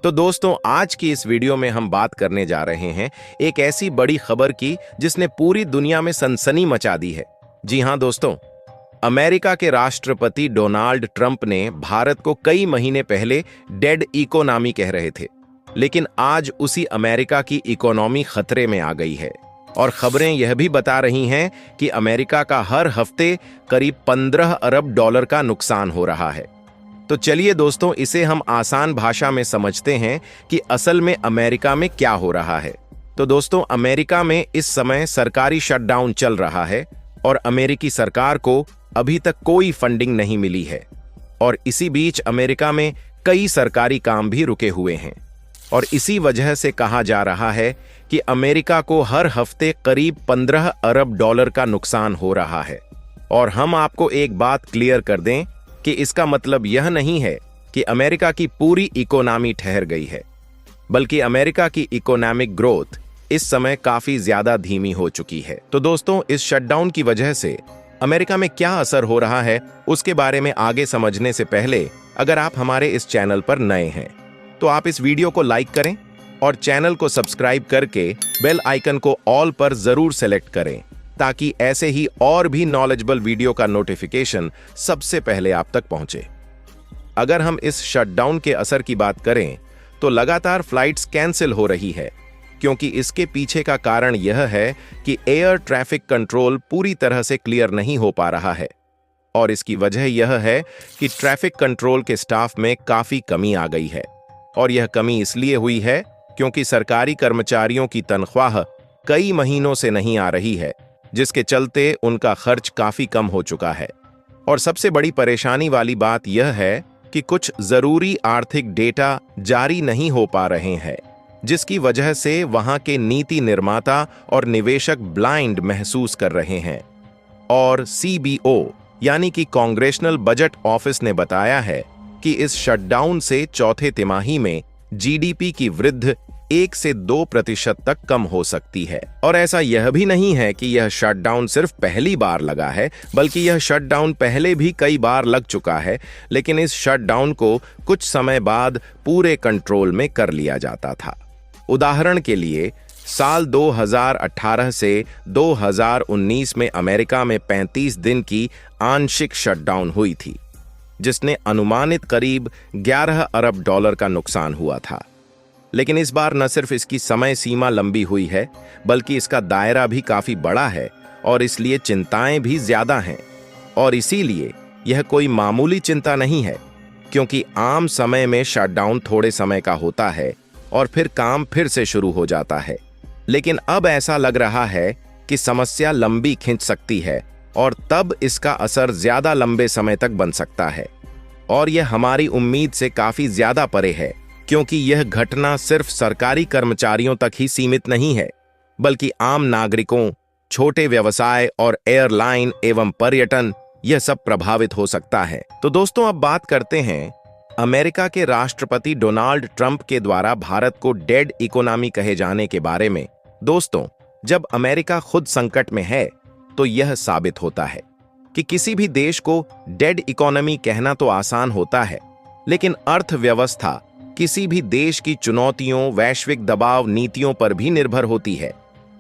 तो दोस्तों, आज की इस वीडियो में हम बात करने जा रहे हैं एक ऐसी बड़ी खबर की जिसने पूरी दुनिया में सनसनी मचा दी है। जी हां दोस्तों, अमेरिका के राष्ट्रपति डोनाल्ड ट्रंप ने भारत को कई महीने पहले डेड इकोनॉमी कह रहे थे, लेकिन आज उसी अमेरिका की इकोनॉमी खतरे में आ गई है। और खबरें यह भी बता रही हैं कि अमेरिका का हर हफ्ते करीब 15 अरब डॉलर का नुकसान हो रहा है। तो चलिए दोस्तों, इसे हम आसान भाषा में समझते हैं कि असल में अमेरिका में क्या हो रहा है। तो दोस्तों, अमेरिका में इस समय सरकारी शटडाउन चल रहा है और अमेरिकी सरकार को अभी तक कोई फंडिंग नहीं मिली है। और इसी बीच अमेरिका में कई सरकारी काम भी रुके हुए हैं और इसी वजह से कहा जा रहा है कि अमेरिका को हर हफ्ते करीब 15 अरब डॉलर का नुकसान हो रहा है। और हम आपको एक बात क्लियर कर दें कि इसका मतलब यह नहीं है कि अमेरिका की पूरी इकोनॉमी ठहर गई है, बल्कि अमेरिका की इकोनॉमिक ग्रोथ इस समय काफी ज्यादा धीमी हो चुकी है। तो दोस्तों, इस शटडाउन की वजह से अमेरिका में क्या असर हो रहा है उसके बारे में आगे समझने से पहले अगर आप हमारे इस चैनल पर नए हैं तो आप इस वीडियो को लाइक करें और चैनल को सब्सक्राइब करके बेल आइकन को ऑल पर जरूर सेलेक्ट करें, ताकि ऐसे ही और भी नॉलेजेबल वीडियो का नोटिफिकेशन सबसे पहले आप तक पहुंचे। अगर हम इस शटडाउन के असर की बात करें तो लगातार फ्लाइट्स कैंसिल हो रही है, क्योंकि इसके पीछे का कारण यह है कि एयर ट्रैफिक कंट्रोल पूरी तरह से क्लियर नहीं हो पा रहा है। और इसकी वजह यह है कि ट्रैफिक कंट्रोल के स्टाफ में काफी कमी आ गई है। और यह कमी इसलिए हुई है क्योंकि सरकारी कर्मचारियों की तनख्वाह कई महीनों से नहीं आ रही है, जिसके चलते उनका खर्च काफी कम हो चुका है। और सबसे बड़ी परेशानी वाली बात यह है कि कुछ जरूरी आर्थिक डेटा जारी नहीं हो पा रहे हैं, जिसकी वजह से वहां के नीति निर्माता और निवेशक ब्लाइंड महसूस कर रहे हैं। और CBO यानी कि कांग्रेशनल बजट ऑफिस ने बताया है कि इस शटडाउन से चौथे तिमाही में GDP की वृद्धि 1 से 2% तक कम हो सकती है। और ऐसा यह भी नहीं है कि यह शटडाउन सिर्फ पहली बार लगा है, बल्कि यह शटडाउन पहले भी कई बार लग चुका है, लेकिन इस शटडाउन को कुछ समय बाद पूरे कंट्रोल में कर लिया जाता था। उदाहरण के लिए, साल 2018 से 2019 में अमेरिका में 35 दिन की आंशिक शटडाउन हुई थी, जिसने अनुमानित करीब 11 अरब डॉलर का नुकसान हुआ था। लेकिन इस बार न सिर्फ इसकी समय सीमा लंबी हुई है, बल्कि इसका दायरा भी काफी बड़ा है और इसलिए चिंताएं भी ज्यादा हैं। और इसीलिए यह कोई मामूली चिंता नहीं है, क्योंकि आम समय में शटडाउन थोड़े समय का होता है और फिर काम फिर से शुरू हो जाता है। लेकिन अब ऐसा लग रहा है कि समस्या लंबी खिंच सकती है और तब इसका असर ज्यादा लंबे समय तक बन सकता है। और यह हमारी उम्मीद से काफी ज्यादा परे है, क्योंकि यह घटना सिर्फ सरकारी कर्मचारियों तक ही सीमित नहीं है, बल्कि आम नागरिकों, छोटे व्यवसाय और एयरलाइन एवं पर्यटन, यह सब प्रभावित हो सकता है। तो दोस्तों, अब बात करते हैं अमेरिका के राष्ट्रपति डोनाल्ड ट्रंप के द्वारा भारत को डेड इकोनॉमी कहे जाने के बारे में। दोस्तों, जब अमेरिका खुद संकट में है तो यह साबित होता है कि किसी भी देश को डेड इकोनॉमी कहना तो आसान होता है, लेकिन अर्थव्यवस्था किसी भी देश की चुनौतियों, वैश्विक दबाव, नीतियों पर भी निर्भर होती है।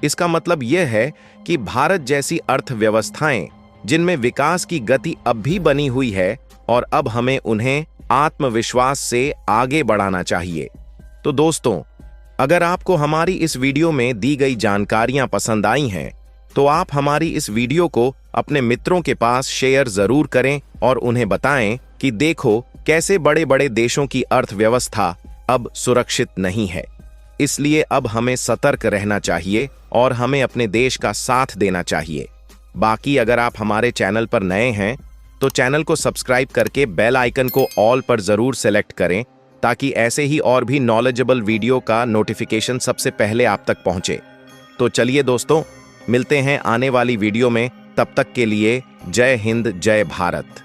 इसका मतलब यह है कि भारत जैसी अर्थव्यवस्थाएं जिनमें विकास की गति अब भी बनी हुई है, और अब हमें उन्हें आत्मविश्वास से आगे बढ़ाना चाहिए। तो दोस्तों, अगर आपको हमारी इस वीडियो में दी गई जानकारियां पसंद आई हैं, तो आप हमारी इस वीडियो को अपने मित्रों के पास शेयर जरूर करें और उन्हें बताएं कि देखो कैसे बड़े बड़े देशों की अर्थव्यवस्था अब सुरक्षित नहीं है। इसलिए अब हमें सतर्क रहना चाहिए और हमें अपने देश का साथ देना चाहिए। बाकी अगर आप हमारे चैनल पर नए हैं तो चैनल को सब्सक्राइब करके बेल आइकन को ऑल पर जरूर सेलेक्ट करें, ताकि ऐसे ही और भी नॉलेजेबल वीडियो का नोटिफिकेशन सबसे पहले आप तक पहुंचे। तो चलिए दोस्तों, मिलते हैं आने वाली वीडियो में। तब तक के लिए जय हिंद, जय भारत।